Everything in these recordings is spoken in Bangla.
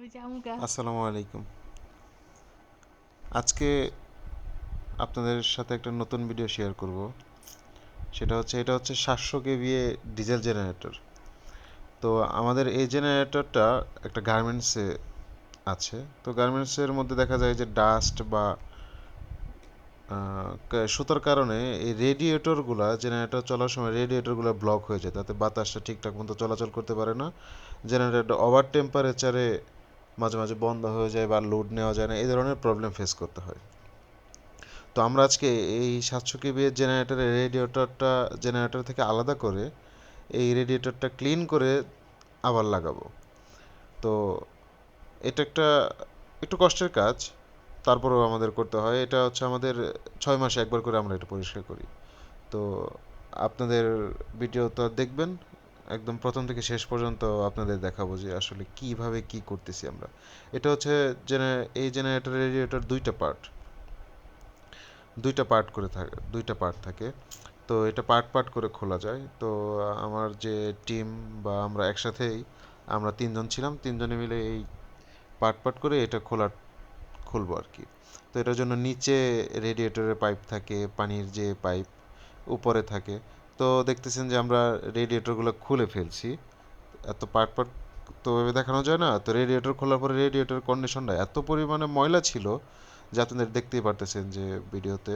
আসসালামু আলাইকুম। আজকে আপনাদের সাথে একটা নতুন ভিডিও শেয়ার করব। এটা হচ্ছে 700 কেভিএ ডিজেল জেনারেটর। তো আমাদের এই জেনারেটরটা একটা গার্মেন্টসে আছে। তো গার্মেন্টসের মধ্যে দেখা যায় যে ডাস্ট বা সুতার কারণে এই রেডিয়েটরগুলা জেনারেটর চলার সময় রেডিয়েটরগুলো ব্লক হয়ে যায়, তাতে বাতাসটা ঠিকঠাক মতো চলাচল করতে পারে না। জেনারেটর ওভার টেম্পারেচারে মাঝে মাঝে বন্ধ হয়ে যায় বা লোড নেওয়া যায় না, এই ধরনের প্রবলেম ফেস করতে হয়। তো আমরা আজকে এই 700 কেভিএর জেনারেটর থেকে আলাদা করে এই রেডিয়েটরটা ক্লিন করে আবার লাগাবো। তো এটা একটু কষ্টের কাজ, তারপরেও আমাদের করতে হয়। এটা হচ্ছে আমাদের 6 মাসে একবার করে আমরা এটা পরিষ্কার করি। তো আপনাদের ভিডিওটা দেখবেন, একদম প্রথম থেকে শেষ পর্যন্ত আপনাদের দেখাবো যে আসলে কিভাবে কি করতেছি আমরা। এটা হচ্ছে এই জেনারেটর রেডিয়েটর দুইটা পার্ট থাকে। তো এটা পার্ট পার্ট করে খোলা যায়। তো আমার যে টিম বা আমরা একসাথেই, আমরা তিনজন ছিলাম, তিনজনে মিলে এই পার্ট পার্ট করে এটা খুলবো আর কি। তো এটার জন্য নিচে রেডিয়েটরের পাইপ থাকে, পানির যে পাইপ উপরে থাকে। তো দেখতেছেন যে আমরা রেডিয়েটরগুলো খুলে ফেলছি। এত পার্ট পার্ট তো এভাবে দেখানো যায় না। তো রেডিয়েটর খোলার পরে রেডিয়েটর কন্ডিশনটা এত পরিমাণে ময়লা ছিল যে আপনাদের দেখতেই পারতেছেন যে ভিডিওতে,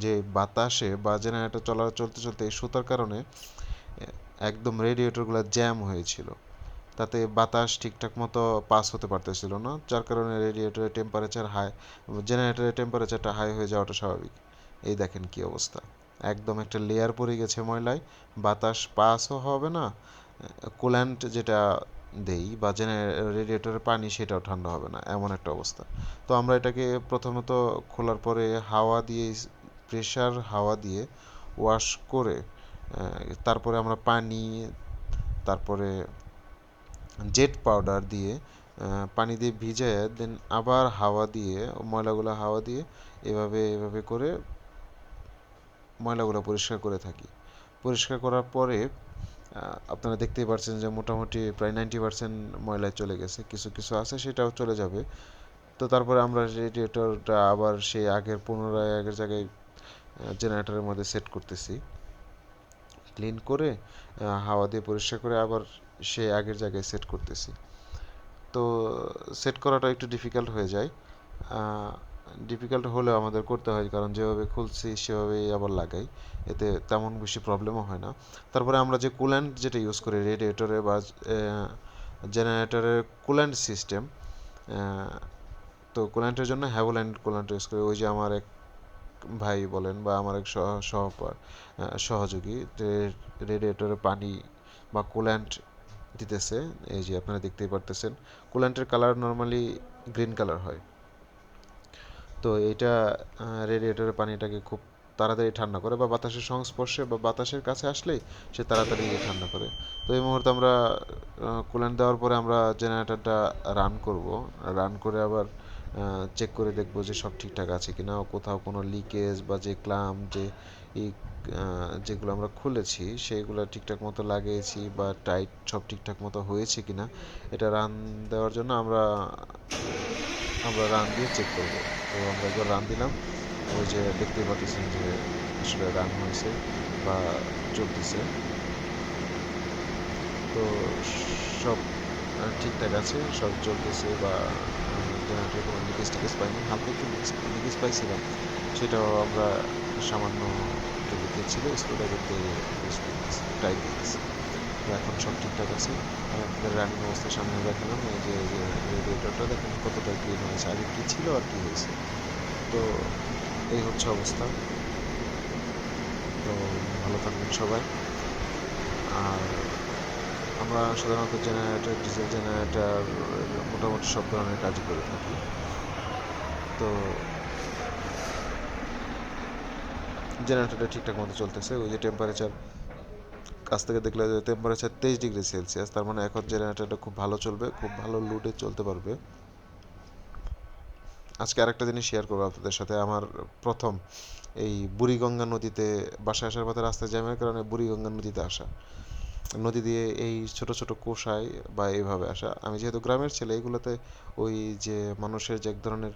যে বাতাসে বা জেনারেটর চলতে চলতে এই সুতার কারণে একদম রেডিয়েটরগুলো জ্যাম হয়েছিল। তাতে বাতাস ঠিকঠাক মতো পাস হতে পারতেছিল না, যার কারণে জেনারেটরের টেম্পারেচারটা হাই হয়ে যাওয়াটা স্বাভাবিক। এই দেখেন কি অবস্থা, একদম একটা লেয়ার পড়ে গেছে ময়লায়, বাতাস পাসও হবে না, কুল্যান্ট যেটা দেই বা রেডিয়েটরের পানি সেটাও ঠান্ডা হবে না, এমন একটা অবস্থা। তো আমরা এটাকে প্রথমত খোলার পরে প্রেশার হাওয়া দিয়ে ওয়াশ করে, তারপরে আমরা পানি, তারপরে জেট পাউডার দিয়ে, পানি দিয়ে ভিজায় দেন আবার ময়লাগুলো হাওয়া দিয়ে এভাবে এভাবে করে ময়লাগুলো পরিষ্কার করে থাকি। পরিষ্কার করার পরে আপনারা দেখতেই পাচ্ছেন যে মোটামুটি প্রায় 90% ময়লা চলে গেছে, কিছু কিছু আছে সেটাও চলে যাবে। তো তারপরে আমরা রেডিয়েটরটা আবার সেই পুনরায় আগের জায়গায় জেনারেটরের মধ্যে সেট করতেছি, ক্লিন করে হাওয়া দিয়ে পরিষ্কার করে আবার সেই আগের জায়গায় সেট করতেছি। তো সেট করাটা একটু ডিফিকাল্ট হয়ে যায়। ডিফিকাল্ট হলেও আমাদের করতে হয়, কারণ যেভাবে খুলছি সেভাবেই আবার লাগাই, এতে তেমন বেশি প্রবলেমও হয় না। তারপরে আমরা যে কুল্যান্ট যেটা ইউজ করি রেডিয়েটরে বা জেনারেটরের কুল্যান্ট সিস্টেম, তো কুল্যান্টের জন্য হ্যাভোল্যান্ড কুল্যান্ট ইউজ করি। ওই যে আমার এক ভাই বলেন বা আমার এক সহযোগী যে রেডিয়েটরে পানি বা কুল্যান্ট দিতেছে, এই যে আপনারা দেখতেই পারতেছেন কুল্যান্টের কালার নর্মালি গ্রিন কালার হয়। তো এইটা রেডিয়েটরের পানিটাকে খুব তাড়াতাড়ি ঠান্ডা করে, বা বাতাসের সংস্পর্শে বা বাতাসের কাছে আসলেই সে তাড়াতাড়ি ঠান্ডা করে। তো এই মুহূর্তে আমরা কুল্যান্ট দেওয়ার পরে আমরা জেনারেটরটা রান করে আবার চেক করে দেখব যে সব ঠিকঠাক আছে কিনা, কোথাও কোনো লিকেজ বা যে ক্লাম যে এই যেগুলো আমরা খুলেছি সেইগুলো ঠিকঠাক মতো লাগিয়েছি বা টাইট সব ঠিকঠাক মতো হয়েছে কিনা, এটা রান দেওয়ার জন্য আমরা আমরা রান দিয়ে চেক করব। তো আমরা একবার রান দিলাম, ওই যে দেখতেই পাচ্ছেন যে আসলে রান হয়েছে বা চলতেছে। তো সব ঠিকঠাক আছে, সব চলতেছে বা জেনারেটরে কোনো লিকেজ টিকেজ পাইনি। হালকা একটু লিকেজ পাইছিলাম, সেটাও আমরা সামান্য একটু লিকেজ ছিল, স্ক্রুড্রাইভার দিয়ে টাইট দিতেছি। তো এখন সব ঠিকঠাক আছে। আমি আপনাদের রানিং অবস্থার সামনে দেখালাম, এই যে রেডিয়েটরটা দেখেন কতটা ক্লিন হয়েছে, আগে কী ছিল আর কী হয়েছে। তো এই হচ্ছে অবস্থা। তো ভালো থাকবেন সবাই। আর আমরা সাধারণত ডিজেল জেনারেটর মোটামুটি সব ধরনের কাজই করে থাকি। তো জেনারেটরটা ঠিকঠাক মতো চলতেছে। ওই যে টেম্পারেচার কাছ থেকে দেখলে যে টেম্পারেচার 23°C, তার মানে এখন জেনারেটরটা খুব ভালো চলবে, খুব ভালো লোডে চলতে পারবে। আজকে আরেকটা জিনিস শেয়ার করবো আপনাদের সাথে। আমার প্রথম এই বুড়িগঙ্গা নদীতে বাসায় আসার পথে রাস্তায় জ্যামের কারণে বুড়িগঙ্গা নদীতে আসা। নদী দিয়ে এই ছোট ছোট কোষায় বা এইভাবে আসা। আমি যেহেতু গ্রামের ছেলে, এগুলোতে ওই যে মানুষের যে এক ধরনের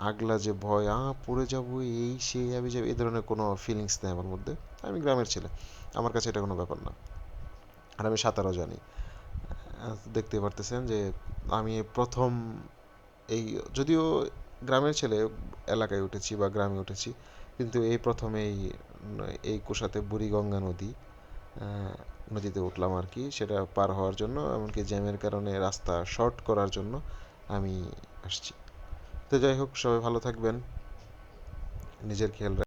আগলা যে ভয়, পড়ে যাবো, এই সেই আমি যে এই ধরনের কোনো ফিলিংস নেই আমার মধ্যে। আমি গ্রামের ছেলে, আমার কাছে এটা কোনো ব্যাপার না। আর আমি সাঁতারও জানি। দেখতে পারতেছেন যে আমি প্রথম এই, যদিও গ্রামের ছেলে, এলাকায় উঠেছি বা গ্রামে উঠেছি, কিন্তু এই প্রথম এই কুশাতে বুড়িগঙ্গা নদী, নদীতে উঠলাম আর কি, সেটা পার হওয়ার জন্য, এমনকি জ্যামের কারণে রাস্তা শর্ট করার জন্য আমি আসছি। তো যাই হোক, সবাই ভালো থাকবেন, নিজের খেয়াল